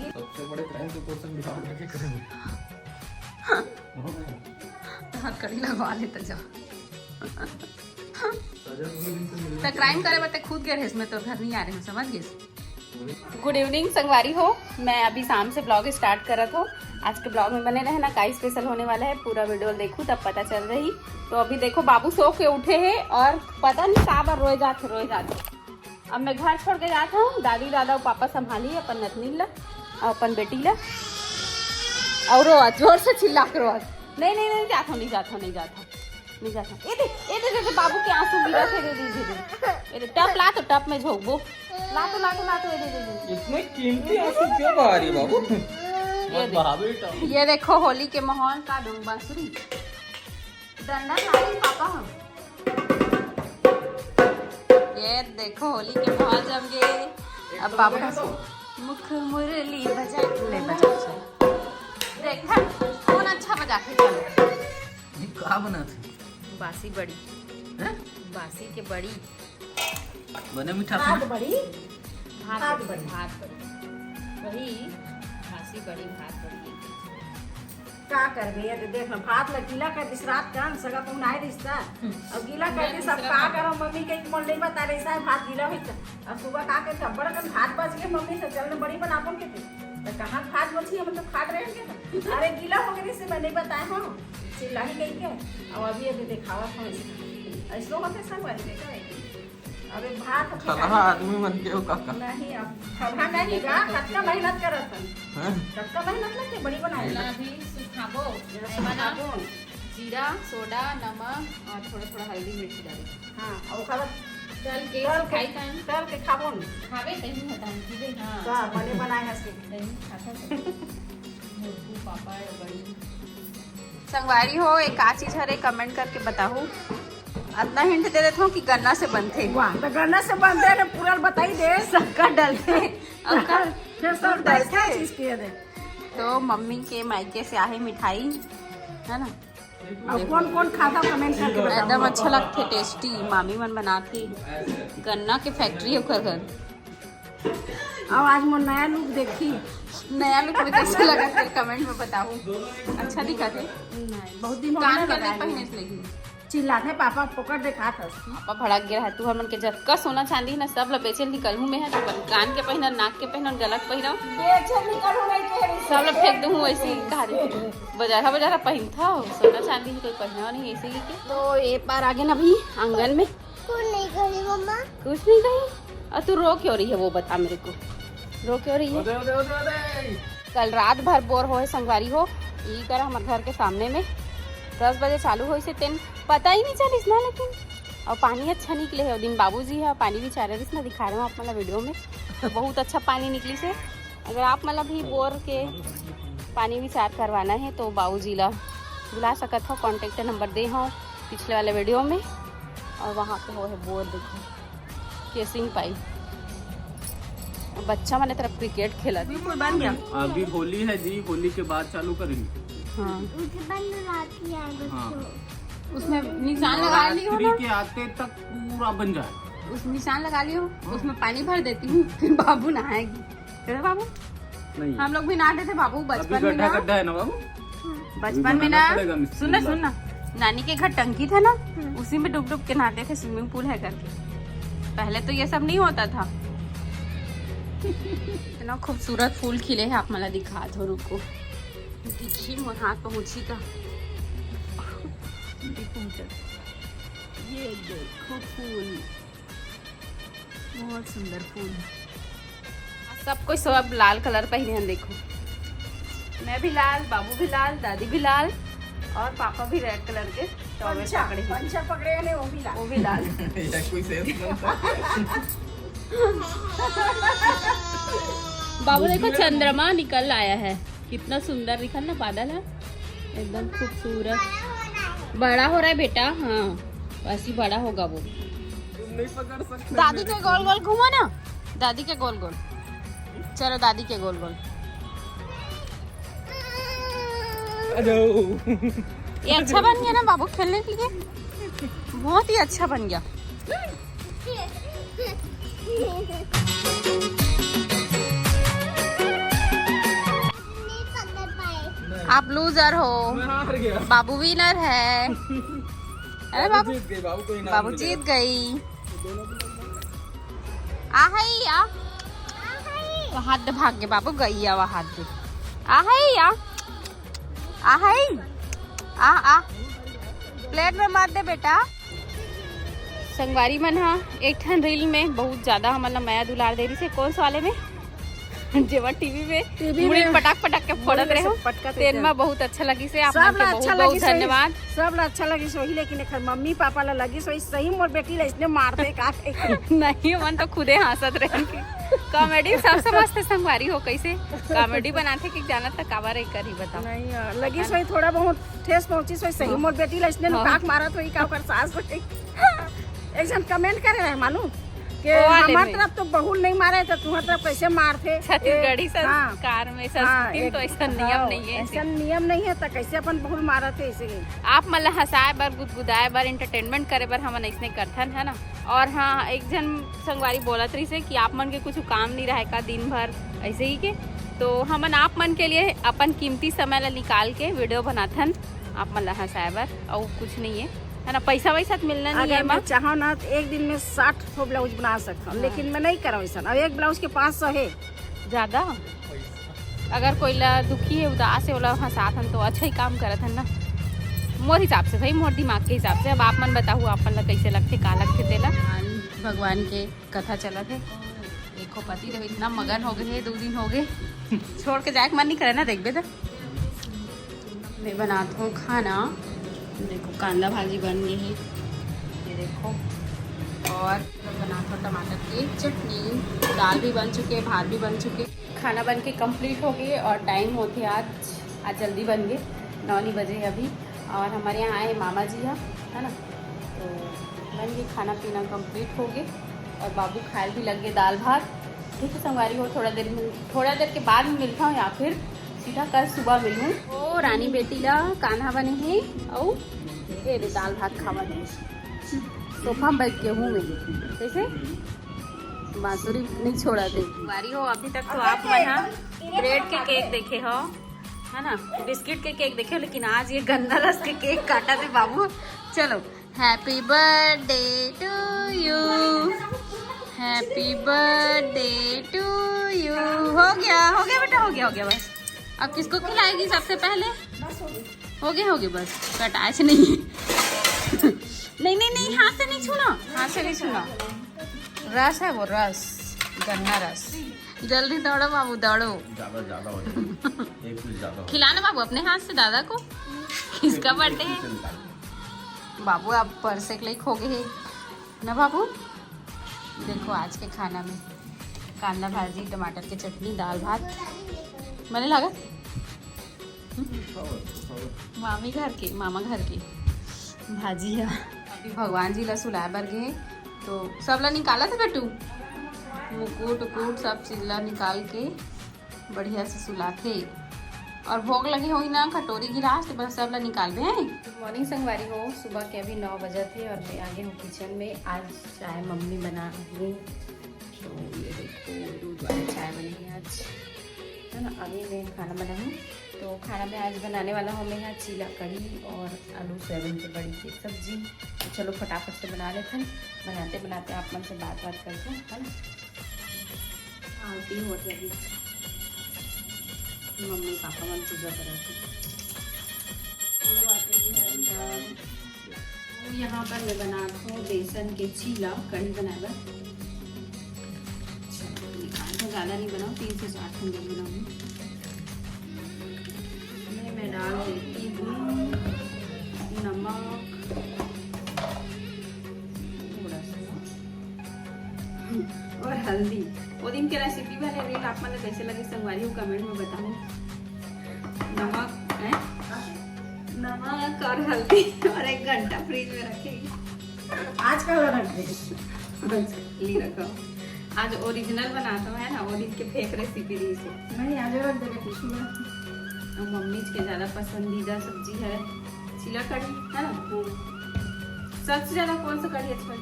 सबसे बड़े क्राइम के क्वेश्चन बिहार करके करेंगे। हाथ कड़ी लगवा ले तो जाओ सजा पूरे दिन से मिल तो क्राइम करे बते खुद गए इसमें तो घर नहीं आ रहे हैं समझ गए। गुड इवनिंग संगवारी हो, मैं अभी शाम से ब्लॉग स्टार्ट कर रहा था। आज के ब्लॉग में बने रहना, का स्पेशल होने वाला है पूरा वीडियो देखूँ तब पता चल रही। तो अभी देखो बाबू सो के उठे हैं और पता नहीं कहाँ बार रोए जाते। अब मैं घर छोड़ के जाता हूँ, दादी दादा और पापा संभाली अपन नतनी ला और अपन बेटी ला और रोआ जोर से चिल्ला के रोआ। नहीं जाता ए दे बाबू के आंसू गिरा थे। दे टप ला तो टप में झोंकबो ला तो दे इतने कीमती आंसू क्यों बहा रही बाबू? मत बहा बेटा। ये देखो होली के माहौल का डूंग बांसुरी डंडा लाई पापा हम। ये देखो होली के माहौल जम गए। अब बाबू मुख मुरली बजा देखा कौन अच्छा बजा के चलो। ये का बना थी? बासी बड़ी हैं? बासी के बड़ी बने मीठा भात था। बड़ी भात बड़ी। वही बासी बड़ी भात बड़ी। क्या कर बे देख ना भात लकीला कर दिस रात का सगा कौन आए रिश्ता अब गीला कर दिस सब का करो मम्मी के मोल नहीं बता रही साहब भात गीला हुई अब सुबह का के थप्पड़ कर भात बच गए मम्मी से चलने बड़ी बनापन के थे तो कहाँ भात बची हम तो खाट रहे हैं क्या? अरे गीला हो गई से मैं नहीं बताया हूँ चिल्लाई गई क्या अब अभी ये दिखावा था ऐसा होते सब वाली देखा अबे भात खलहा आदमी मन के हो काका। नहीं अब खबा नहीं गा कच्चा मेहनत करत हैं? कच्चा मेहनत लगते बड़ी बनाई अभी सुखाबो बनाबो जीरा सोडा नमक और थोड़ा हल्दी मिर्ची डाली। हाँ और ओकरा बाद तल के तल खाई खाई तल के खाबो न खावे कहीं हटाई पीबे। हाँ का बने बनाए हंस के पापड़ बड़ी संगवारी हो एक का चीज हरे कमेंट करके बताओ। इतना हिंट दे देता हूँ कि गन्ना से बनते वाह तो गन्ना से बनते हैं पूरा बताई दे सबका डलते फिर सब डलते चीज के दे तो मम्मी के मायके से आहे मिठाई है ना। अब कौन कौन खाता कमेंट करके बताओ एकदम अच्छा लगते टेस्टी मामी मन बनाती गन्ना के फैक्ट्री है ओकर घर। अब आज मोर नया लुक देखी नया लुक में कैसा लगा फिर कमेंट में बताओ। अच्छा दिखा थे नहीं बहुत दिन हो कान गए के नहीं पहने से लगी चिल्लाते पापा पकड़ दे खा था पापा भड़क गया है तू हमन के जतका सोना चांदी ना सब ला बेचल निकलहू में है तो कान के पहना नाक के पहना गलत पहना बेचे निकल नहीं के सब ला फेंक दूँ ऐसे ही कहा बाजारा पहन था सोना चांदी कोई पहना नहीं ऐसे ही के। तो एक बार आगे ना अभी आंगन में कुछ नहीं करी मम्मा। कुछ नहीं कही और तू रो क्यों रही है वो बता मेरे को रो क्यों रही है? कल रात भर बोर हो संगवारी हो ये कर हमारे घर के सामने में 10 बजे चालू हो से तेन पता ही नहीं चलिस ना लेकिन और पानी अच्छा निकले है। दिन बाबूजी है पानी भी चाह रहे ना दिखा रहे हो आप मतलब वीडियो में तो बहुत अच्छा पानी निकली से। अगर आप मतलब भी बोर के पानी विचार करवाना है तो बाबूजी ला बुला सकत हो, कॉन्टेक्ट नंबर दे हो पिछले वाले वीडियो में। और वहाँ पे हो है बोर देखो केसिंग पाइप बच्चा मैंने तरफ क्रिकेट खेला बन गया अभी होली है जी, होली के बाद चालू करेंगे। हाँ मुझे बन राती है हाँ। बच्चों। उसमें निशान लगा लियो ना नवरात्रि के आते तक पूरा बन जाए। उस निशान लगा लियो उसमें पानी भर देती हूँ फिर बाबू नहाएगी। करे बाबू नहीं हम लोग भी नहाते थे बाबू अभी बचपन में गड्ढा ना गड्ढा है ना बाबू। बचपन में ना पड़ेगा मिस्त्री सुनना वाला। सुनना नानी के घर टंकी था ना उसी में डूब डूब के नहाते थे स्विमिंग पूल है करके। पहले तो ये सब नहीं होता था। इतना खूबसूरत फूल खिले हैं आप मला दिखा दो रुको दिखी मोर हाथ पहुंची का ये देखो फूल बहुत सुंदर फूल सब कोई सब लाल कलर पहने हैं देखो मैं भी लाल बाबू भी लाल दादी भी लाल और पापा भी रेड कलर के टॉवेल पकड़े हैं। पंचा पकड़े ने वो भी लाल ये कोई सेंस बनता बाबू देखो चंद्रमा निकल आया है कितना सुंदर दिखा ना बादल है एकदम खूबसूरत बड़ा हो रहा है बेटा। हाँ वैसे बड़ा होगा वो। तुम नहीं पकड़ सकते। दादी के गोल गोल घूमो ना दादी के गोल गोल चलो दादी के गोल गोल ये अच्छा बन गया ना बाबू खेलने के लिए बहुत ही अच्छा बन गया। नहीं पकड़ पाए। आप लूजर हो, मैं हार गया। बाबू विनर है। अरे बाबू जीत गई, बाबू को इनाम बाबू मिलेगा। जीत गई। आहै या हाथ दे भाग गए बाबू गई या हाथ दे आहै या आहै आ प्लेट में मार दे बेटा। संगवारी मन हा एक ठन रील में बहुत ज्यादा हमन माया दुलार दे रही से कौन से वाले में जेवर टीवी में मुड़ी पटाक पटाक के फोड़त रहे हो तेन में बहुत अच्छा लगी से आप सब के ला बहुत अच्छा बहुत लगी धन्यवाद। सब ला अच्छा लगी सोही, लेकिन एकर मम्मी पापा ला लगी सोही सही मोर बेटी ला इसने मारते का नहीं मन तो खुदे हंसत रहे कॉमेडी सबसे मस्त संगवारी हो कैसे कॉमेडी बनाते कि जाना तक काबर एक कर ही बताओ। नहीं लगी सोही थोड़ा बहुत ठेस पहुंची सोही सही मोर बेटी ला इसने काक मारत होई का ओकर सास होई। एक जन कमेंट करे रहे मालूम कि वाले हमार में। तरफ तो बहुल नहीं मारे तो तुम्हार तरफ कैसे मारते। छत्तीसगढ़ी हाँ। संस्कार में संस्कृति तो ऐसा नियम नहीं है ऐसा नियम नहीं है तो कैसे अपन बहुल मारत है इसे। आप मतलब हंसाए बर गुदगुदाए बर एंटरटेनमेंट करे बर हमन ऐसने करथन है ना। और हाँ एक जन संगवारी बोलत रही से कि आप मन के कुछ काम नहीं रहे का दिन भर ऐसे ही के, तो हमन आप मन के लिए अपन कीमती समय ला निकाल के वीडियो बनाथन आप मन ला हंसाए बर और कुछ नहीं है ना। पैसा वैसा तो मिलना नहीं है अगर मैं माँ। चाहो ना तो एक दिन में 60 ठो ब्लाउज बना सकता हूँ, लेकिन मैं नहीं करा वैसा। अब एक ब्लाउज के 500 है। ज्यादा अगर कोई ला दुखी है उदास है ओला हंसाथन तो अच्छा ही काम करत हन ना मोर हिसाब से भाई मोर दिमाग के हिसाब से। अब आप मन बताओ आपन ला कैसे लगते का लगते तेला। भगवान के कथा चलत है देखो पति देव इतना मगन हो गए 2 दिन हो गए छोड़ के जाए मन नहीं करे ना देखबे तो। मैं बनाता हूँ खाना, देखो कांदा भाजी बन गई है ये देखो, और बनाता हूँ टमाटर की चटनी, दाल भी बन चुके भात भी बन चुके, खाना बन के कंप्लीट हो गए और टाइम होते आज जल्दी बन गए 9 बजे अभी। और हमारे यहाँ आए मामा जी है ना, तो बन गई खाना पीना कंप्लीट हो गए और बाबू खाए भी लग गए दाल भात। ठीक है संगवारी हो थोड़ा देर के बाद में मिलता हूँ या फिर सीधा कल सुबह मिलूँ। ओ रानी बेटी ला कान्हा बने हैं और ये दाल भात खावा दे सोफा में बैठ के हूँ मैं कैसे बांसुरी नहीं छोड़ा दे बारी हो। अभी तक तो आप यहाँ ब्रेड के केक देखे हो है ना, बिस्किट के केक देखे हो, लेकिन आज ये गन्ना रस के केक काटा थे बाबू। चलो happy birthday to you, happy birthday to you. हो गया बेटा हो गया बस। अब किसको खिलाएगी सबसे पहले? हो गया बस कटाच नहीं नहीं हाथ से नहीं छूना, हाथ से नहीं छूना। रस है वो रस गन्ना रस। जल्दी दौड़ो बाबू दौड़ो। ज्यादा हो जाएगा। एक पीस ज्यादा हो खिलाना बाबू अपने हाथ से दादा को। किसका बर्थडे है बाबू? आप परसे के लिए खो गए ना बाबू। देखो आज के खाना में कांदा भाजी टमाटर की चटनी दाल भात मैंने लगा मामा घर की भाजी है। अभी भगवान जी ला सुलाए बर गए तो सब ला निकाला था बेटू, मुकुट उकुट सब चीज ला निकाल के बढ़िया से सुलाते और भोग लगे हो ना कटोरी गिलास तो बस सब ला निकाल दे। गुड मॉर्निंग संगवारी हो, सुबह के अभी 9 बजे थे और मैं आगे हूँ किचन में। आज चाय मम्मी बना रही, तो ये देखो दूध वाली चाय बनी है आज है ना। अभी मैं खाना बनाऊँ तो खाना में आज बनाने वाला हूँ मैं यहाँ चीला कढ़ी और आलू सोयाबीन की बड़ी की सब्जी। तो चलो फटाफट से बना लेते हैं, बनाते बनाते आप मन से बात करते हैं है ना। आरती हो जाएगी, मम्मी पापा मन पूजा कर रहे थे। यहाँ पर मैं बनाता हूँ बेसन के चीला कढ़ी बनाएगा। ज़्यादा नहीं बनाऊँ, 3 से 4 खंड बनाऊँगी। मैं डाल देती हूँ नमक थोड़ा सा और हल्दी। वो दिन के रेसिपी वाले रील आप मन कैसे लगे संगवारी हो कमेंट में बताओ। नमक और हल्दी और 1 घंटा फ्रिज में रखेगी। आज का रख दे ली रखो। आज ओरिजिनल बनाता हूँ है ना, ओरिजिनल के फेक रेसिपी दी से नहीं आज रख देगा टिश्यू में। मम्मी के ज़्यादा पसंदीदा सब्जी है चीला कढ़ी है ना। सबसे ज़्यादा कौन सा कढ़ी अच्छा लगता है?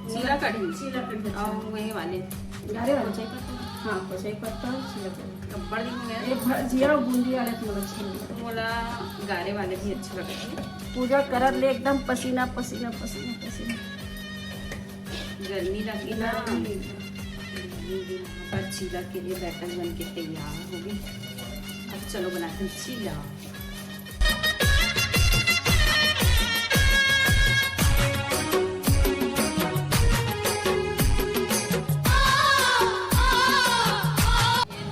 चीला कढ़ी चीला कढ़ी और वही वाले गारे वाले कोचाई पत्ता हाँ कोचाई पत्ता छिलक अब बड़ दिन हो गया ये भजिया और बूंदी वाले तो मतलब अच्छे नहीं लगते। बोला गारे वाले भी अच्छे लगते हैं। पूजा करत ले एकदम पसीना पसीना पसीना पसीना। गर्मी लगी ना पर चीला के लिए बैटर बन के तैयार हो गई। अब चलो बनाते हैं चीला।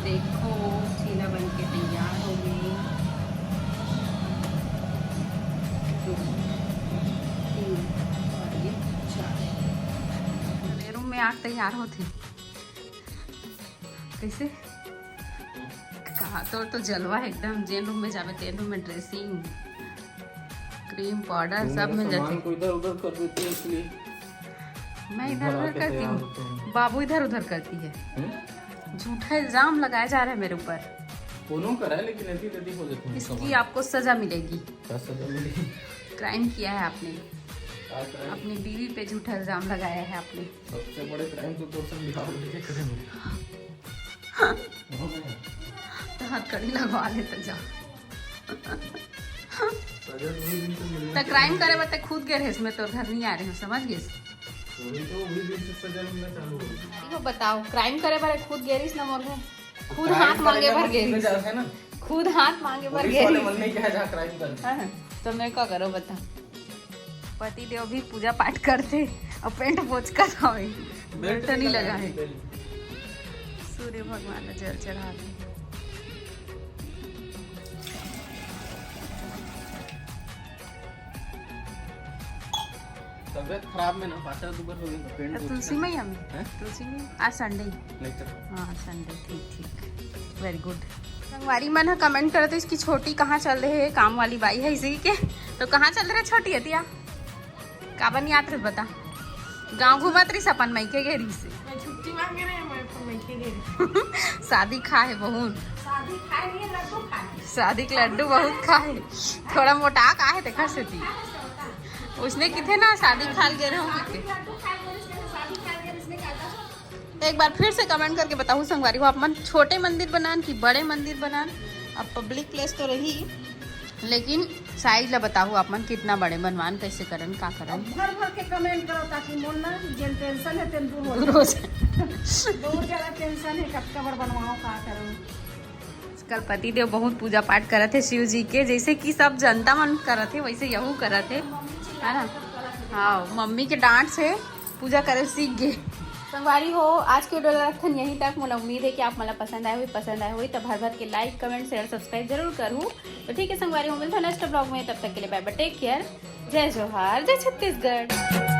देखो चीला बन के तैयार हो गई। 2 3 और ये 4 मेरे रूम में आग तैयार होती कैसे कहा तो जलवा है एकदम। जेन रूम में जावे तेन रूम में ड्रेसिंग क्रीम पाउडर सब मिल जाते। को इधर उधर कर देती है इसलिए मैं इधर उधर आके करती तैयार हूँ, होते हैं। बाबू इधर उधर करती है। झूठा इल्जाम लगाया जा रहा है मेरे ऊपर। दोनों करा है लेकिन ऐसी गति हो जाती है। इसकी आपको सजा मिलेगी। क्या सजा मिलेगी? क्राइम किया है आपने, क्या crime? अपनी बीवी पे झूठा इल्जाम लगाया है आपने। सबसे बड़े क्राइम तो पर्सन बिहार लेके करेंगे। तो हाथ कड़ी लगवा लेते जा। सजा तो वही दिन से मिलना तो क्राइम करे बता खुद गए रहे इसमें तो घर नहीं आ रहे हो समझ गए। वही तो वही दिन से सजा मिलना चालू हो गई। वो बताओ क्राइम करे बारे खुद गेरिस ना मोर खुद Crime हाथ मांगे करेगा भर तो गेरिस जाते हैं ना खुद हाथ मांगे भर पुलिस वाले गेरिस। मन में क्या है जहाँ क्राइम कर हाँ, तो मैं क्या करो बता। पति देव भी पूजा पाठ करते और पेंट पोछ कर आवे बेल्ट नहीं लगा है। सूर्य भगवान ने जल चढ़ाते। तबियत खराब में ना पाचा दुबर हो गई पेंट तुलसी मैया में हैं? तुलसी में आज संडे नहीं तो हाँ संडे ठीक ठीक वेरी गुड। संगवारी मन है कमेंट करे तो इसकी छोटी कहाँ चल रही है। काम वाली बाई है इसी के तो कहाँ चल रहे छोटी हतिया का बनी आत रही बता। गाँव घुमत रही सपन मई के घेरी से मैं छुट्टी मांगे रहे मैं तो मैं के गई। शादी खा है बहुत शादी खाए नहीं लड्डू खाए। शादी के लड्डू बहुत खाए थोड़ा मोटा का है देखा से थी उसने किथे ना शादी खाल गए रहो लड्डू खाए बोले इसने शादी खाए गए इसने कहा तो एक बार फिर से कमेंट करके बताऊँ संगवारी को आप मन छोटे मंदिर बनान कि बड़े मंदिर बनान। अब पब्लिक प्लेस तो रही लेकिन साइज ला बताऊँ आप मन कितना बड़े बनवान कैसे करन का करन भर भर के कमेंट करो ताकि मोन ना जेन टेंशन है तेन दूर हो दूर हो जाए। बहुत ज्यादा टेंशन है कब कबर बनवाओ का करो। कल पति देव बहुत पूजा पाठ करत थे शिव जी के जैसे कि सब जनता मन करत थे वैसे यहू करत थे है ना। हाँ मम्मी के डांट से पूजा करे सीख गए। संगवारी हो आज के वीडियो रखन यहीं तक। मुझे उम्मीद है कि आप मला पसंद आए हुई तो भर भर के लाइक कमेंट शेयर सब्सक्राइब जरूर करूँ। तो ठीक है संगवारी हो मिलता है नेक्स्ट ब्लॉग में तब तक के लिए बाय बाय टेक केयर। जय जोहार जय छत्तीसगढ़।